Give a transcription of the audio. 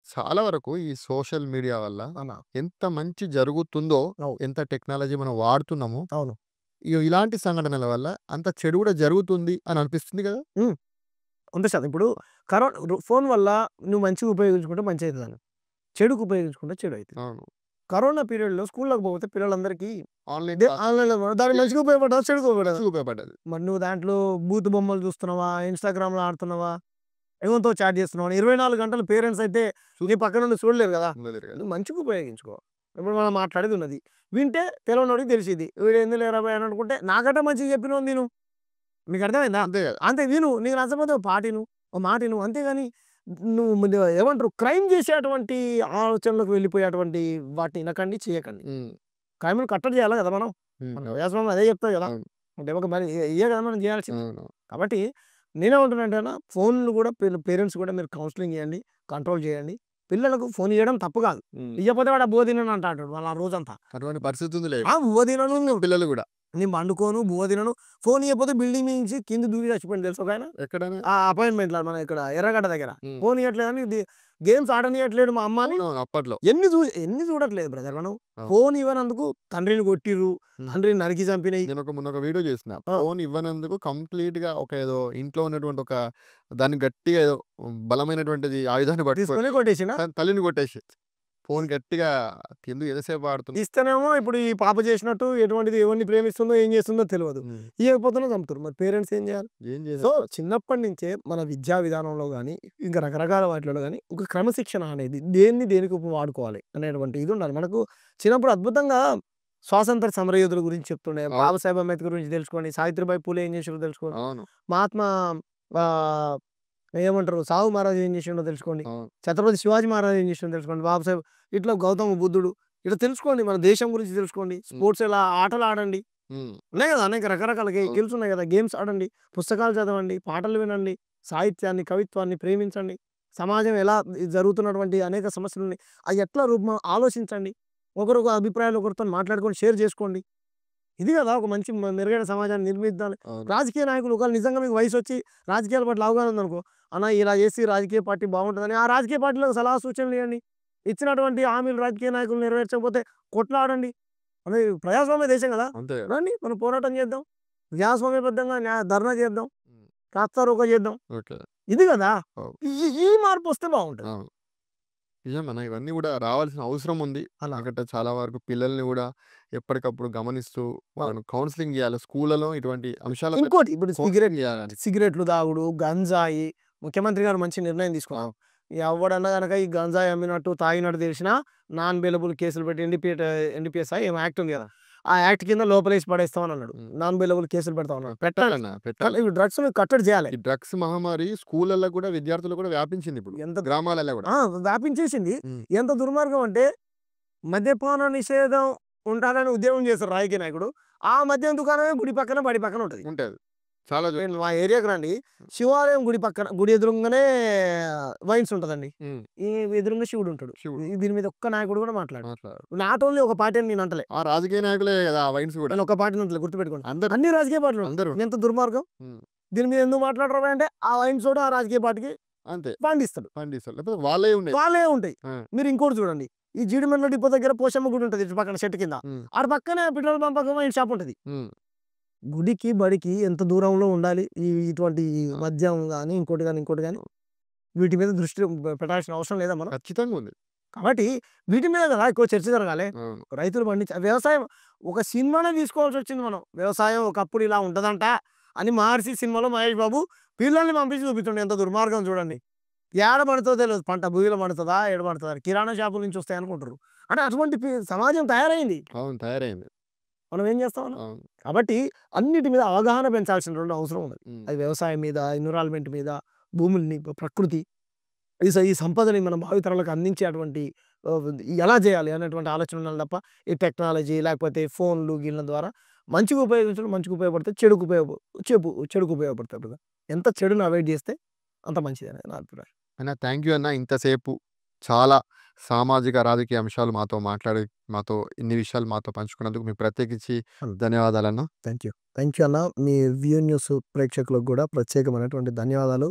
చాలా వరకు ఈ సోషల్ మీడియా వల్ల అలా. ఎంత మంచి జరుగుతుందో, అవును. ఎంత టెక్నాలజీ మనం వాడుతున్నామో, అవును. ఇలాంటి సంఘటనల వల్ల అంత చెడు కూడా జరుగుతుంది అని అనిపిస్తుంది కదా! హ్మ్. 100% ఇప్పుడు ఫోను వల్ల నువ్వు మంచిగా ఉపయోగించుకుంటే మంచయితదని. చెడుకు ఉపయోగించుకుంటే చెడయితది. అవును. కరోనా పీరియడ్‌లో స్కూల్‌లోకి పోతే పిల్లలందరికీ ఆన్‌లైన్ క్లాస్ ఆన్‌లైన్‌లో దానికి మంచిగా ఉపయోగపడ్డదా? చెడుగా ఉపయోగపడ్డదా? ఉపయోగపడ్డది. మరి నువ్వు దాంట్లో బూతు బొమ్మలు చూస్తున్నావా? ఇన్‌స్టాగ్రామ్‌లో ఆడుతున్నావా? ఎవరితో చాట్ చేస్తున్నావా? 24 గంటలు పేరెంట్స్ అయితే నీ పక్కనుండి చూడలేరు గదా! ఉండలేరు కదా! నువ్వు మంచిగా ఉపయోగించుకో. ఇప్పుడు మనం మాట్లాడేదున్నది. వింటే తెలవనోడికి తెలిసిద్ది. వీడేంది లేరా బయ్ అని అనుకుంటే నాకంటే మంచిగా చెప్పినోడిని విను. మీకు అర్థమైందా? అంతే కదా! అంతే విను. నీకు నచ్చకపోతే ఓ పాటిను. ఓ మాటిను. అంతేగాని ఏమంటారు క్రైమ్ చేసేటువంటి ఆలోచనలోకి వెళ్ళిపోయేటువంటి వాటిని వినకండి, చేయకండి. హ్మ్. క్రైమ్‌ని కట్టడి చేయాలి గదా మనం. హ్మ్. మన ప్రజాస్వామ్యం అదే చెప్తది గదా! అవును. అంటే ఒక మరి ఇయ్యే గదా మనం జేయాల్సింది. అవును. కాబట్టి నేనేమంటున్నానంటే ఫోన్‌లు గూడా పేరెంట్స్ గూడా మీరు కౌన్సెలింగ్ ఇయ్యండి. కంట్రోల్ జేయండి. పిల్లలకు ఫోన్ ఇయ్యడం తప్పు గాదు. హ్మ్. ఇయ్యపోతే వాడు బువ్వ తినను అంటాంటాడు మళ్ళా రోజంతా. అటువంటి పరిస్థితి ఉందిలే. బువ్వ తినను, పిల్లలు కూడా. నేను పండుకోను, బువ్వ తినను. ఫోన్ ఇయ్యకపోతే బిల్డింగ్ మీద నుంచి కింద దూకి చచ్చిపోయిండు తెలుసా ఒకాయన? ఎక్కడైనా ఆ అపాయింట్‌మెంట్‌ల మన ఇక్కడ ఎర్రగడ్డ దగ్గర. హ్మ్. ఫోన్ ఇయ్యట్లేదని గేమ్స్ ఆడనీయట్లేడు మా అమ్మ అని అవునవును. అప్పట్లో. ఎన్ని చూడట్లేదు బ్రదర్ మనం. అవును. ఫోన్ ఇవ్వనందుకు తండ్రిని కొట్టిర్రు. హ్మ్. తండ్రిని నరికి చంపినయి. మొన్న ఒక వీడియో చేసిన. ఆ! ఫోన్ ఇవ్వనందుకు కంప్లీట్‌గా ఒక ఏదో ఇంట్లో ఉన్నటువంటి దాన్ని గట్టిగా ఏదో బలమైనటువంటిది ఆయుధాన్ని పట్టుకొని తీసుకొని కొట్టేసిండా? తల్లిని కొట్టేసి ఫోన్ గట్టిగా ఎందుకు ఎంతసేపు వాడుతున్నావు? ఇస్తేనేమో ఇప్పుడు ఈ పాప చేసినట్టు ఎటువంటిది ఎవరిని ప్రేమిస్తుందో, ఏం చేస్తుందో తెలవదు. హ్మ్. ఇయ్యకపోతేనే చంపుతుర్రు. మరి పేరెంట్స్ ఏం చేయాలి? ఏం సో, చేయలేం. చిన్నప్పటి నుంచే మన విద్యా విధానంలో గాని, ఇంకా రకరకాల వాటిలలో గాని, ఒక క్రమశిక్షణ అనేది దేన్ని దేనికి వాడుకోవాలి అనేటువంటి ఇది ఉండాలి. మనకు చిన్నప్పుడు అద్భుతంగా స్వాతంత్ర సమరయోధుల గురించి చెప్తుండే. అవును. బాబాసాహెబ్ అంబేద్కర్ గురించి తెలుసుకోండి. సావిత్రిబాయి పూలే ఏం చేసిండ్రో తెలుసుకోండి. అవును. మహాత్మా ఆహ్, ఏమంటారు సాహు మహారాజ్ ఏం చేసిండో తెలుసుకోండి. అవును. ఛత్రపతి శివాజీ మహారాజ్ ఏం చేసిండో తెలుసుకోండి. బాబాసాహెబ్ ఇట్లా గౌతమ బుద్ధుడు ఇట్లా తెలుసుకోండి. మన దేశం గురించి తెలుసుకోండి. హ్మ్. స్పోర్ట్స్ ఎలా ఆటలు ఆడండి. హ్మ్. ఉన్నాయి గదా! అనేక రకరకాల అవును. గేమ్స్ ఉన్నాయి గదా! గేమ్స్ ఆడండి. పుస్తకాలు చదవండి. పాటలు వినండి. సాహిత్యాన్ని, కవిత్వాన్ని ప్రేమించండి. సమాజం ఎలా జరుగుతున్నటువంటి అనేక సమస్యలని అయి ఎట్లా ఆలోచించండి. ఒకరొక అభిప్రాయాలు ఒకరితోని మాట్లాడుకొని షేర్ జేసుకోండి. ఇది గదా! ఒక మంచి మెరుగైన సమాజాన్ని నిర్మిద్దాం. అవును. రాజకీయ నాయకులు ఒకవేళ నిజంగా మీకు వయసొచ్చి రాజకీయాల పట్ల అవగాహన ఉందనుకో, అన్న ఇలా చేసి రాజకీయ పార్టీ బాగుంటదని ఆ రాజకీయ పార్టీలకు సలహా సూచనలు ఇయ్యండి. ఇచ్చినటువంటి హామీలు రాజకీయ నాయకులు నెరవేర్చకపోతే కొట్లాడండి. మనది ప్రజాస్వామ్య దేశం గదా! అంతే కదా! రండి మనం పోరాటం చేద్దాం. ప్రజాస్వామ్యబద్ధంగా ధర్నా చేద్దాం. హ్మ్. రాస్తారోకో చేద్దాం. ఓకే. ఇది గదా! అవును. ఈ మార్పొస్తే బావుంటది. అవును. నిజమేనా ఇవన్నీ గూడా రావాల్సిన అవసరం ఉంది. అలా. ఎందుకంటే చాలా వరకు పిల్లల్ని గూడా ఎప్పటికప్పుడు గమనిస్తూ అవును. వాళ్ళను కౌన్సెలింగ్ జేయాలి. స్కూళ్ళలో ఇటువంటి అంశాలపై ఇంకోటి ఇప్పుడు కౌన్సెలింగ్ జేయాలని. సిగరెట్లు తాగుడు, గంజాయి ముఖ్యమంత్రి గారు మంచి నిర్ణయం తీసుకున్నారు. అవును. ఎవడన్నా గనక ఈ గంజాయి అమ్మినట్టు, తాగినట్టు తెలిసినా నాన్ బెయిలబుల్ కేసులు పెట్టి ఎన్‌డీపీఎస్‌ఐ ఏమో యాక్ట్ ఉంది గదా! ఆ యాక్ట్ కింద లోపలేసి పడేస్తామని అన్నాడు. హ్మ్. నాన్ బెయిలబుల్ కేసులు పెడతామన్నాడు. పెట్టాలి. పెట్టాలన్నా కానీ పెట్టాలి. ఇవి డ్రగ్స్‌ని కట్టడి చేయాలి. ఈ డ్రగ్స్ మహమ్మారి స్కూళ్ళలో గూడా విద్యార్థులు గూడా వ్యాపించిందిప్పుడు. ఎంత గ్రామాలలో గూడా. ఆ! వ్యాపించేసింది. హ్మ్. ఎంత దుర్మార్గం అంటే మద్యపాన నిషేధం ఉండాలని ఉద్యమం చేస్తారు రాజకీయ నాయకుడు. ఆ మద్యం దుకాణమే గుడి పక్కన, బడి పక్కన ఉంటది. ఉంటది. చాలా నేను మా ఏరియాకి రండి. శివాలయం గుడి పక్కన గుడి ఎదురుంగానే వైన్స్ ఉంటదండి. హ్మ్. ఈ ఎదురుంగా శివుడు ఉంటాడు. శివుడు దీని మీద ఒక్క నాయకుడు కూడా మాట్లాడడు. మాట్లాడరు. నాట్ ఓన్లీ ఒక పార్టీ అని నేను అంటలే. ఆ రాజకీయ నాయకులే గదా! ఆ వైన్స్ గూడా. నేను ఒక పార్టీని అంటలే గుర్తుపెట్టుకోండి. అందరూ అన్ని రాజకీయ పార్టీలు అందరూ. ఎంత దుర్మార్గం. హ్మ్. దీని మీద ఎందుకు మాట్లాడరు అంటే ఆ వైన్సోడు ఆ రాజకీయ పార్టీకి అంతే. ఫండ్ ఇస్తాడు. పండిస్తారు. లేకపోతే వాళ్ళయి ఉన్నాయి. వాళ్ళే ఉంటాయి. ఆ! మీరు ఇంకోటి చూడండి. ఈ జీడిమెట్ల డిపో దగ్గర పోచమ్మ గుడి ఉంటది. ఇటు పక్కన చెట్టు కింద. హ్మ్. ఆడ పక్కనే పెట్రోల్ బంక్ పక్కన వైన్ షాప్ ఉంటది. హ్మ్. గుడికి, బడికి ఎంత దూరంలో ఉండాలి. ఇటువంటి ఆ! మద్యం గాని, ఇంకోటి గాని, ఇంకోటి గాని వీటి మీద దృష్టి పెట్టాల్సిన అవసరం లేదా మనం? ఖచ్చితంగా ఉంది. కాబట్టి వీటి మీద కదా ఎక్కువ చర్చ జరగాలి. అవును. రైతులు వ్యవసాయం ఒక సినిమానే తీసుకోవాల్సొచ్చింది మనం. వ్యవసాయం ఒకప్పుడు ఇలా ఉంటదంట అని 'మహర్షి' సినిమాలో మహేష్ బాబు పిల్లల్ని పంపించి చూపిస్తుండు. ఎంత దుర్మార్గం చూడండి. ఏడ పండుతదో తెలవదు. పంట భూమిలో పండుతదా? ఏడ పండుతదా? కిరాణా షాపుల నుంచి వస్తాయనుకుంటారు. అంటే అటువంటి సమాజం తయారైంది. అవును. తయారైంది. మనం ఏం చేస్తాం అన్న? అవును. కాబట్టి అన్నిటి మీద అవగాహన పెంచాల్సినటువంటి అవసరం ఉన్నది. హ్మ్. అది వ్యవసాయం మీద, ఎన్విరాన్మెంట్ మీద, భూముల్ని, ప్రకృతి ఈ సంపదని మన భావితరాలకు అందించేటువంటి ఆహ్, ఎలా చేయాలి అనేటువంటి ఆలోచన ఉండాలి తప్ప, ఈ టెక్నాలజీ లేకపోతే ఫోన్‌లు గీళ్ళ ద్వారా మంచిగా ఉపయోగించడం మంచిగా ఉపయోగపడతాయి. చెడుకు ఉపయోగపడతాయి బ్రదర్. ఎంత చెడుని అవాయిడ్ చేస్తే అంత మంచిదని నా అభిప్రాయం. అన్న థాంక్ యూ అన్న. ఇంతసేపు చాలా సామాజిక, రాజకీయ అంశాలు మాతో ఇన్ని విషయాలు మాతో పంచుకున్నందుకు మీకు ప్రత్యేకించి హ్మ్. ధన్యవాదాలన్న. Thank you. థాంక్ యూ అన్న. మీ వ్యూ న్యూస్ ప్రేక్షకులకు గూడా ప్రత్యేకమైనటువంటి ధన్యవాదాలు.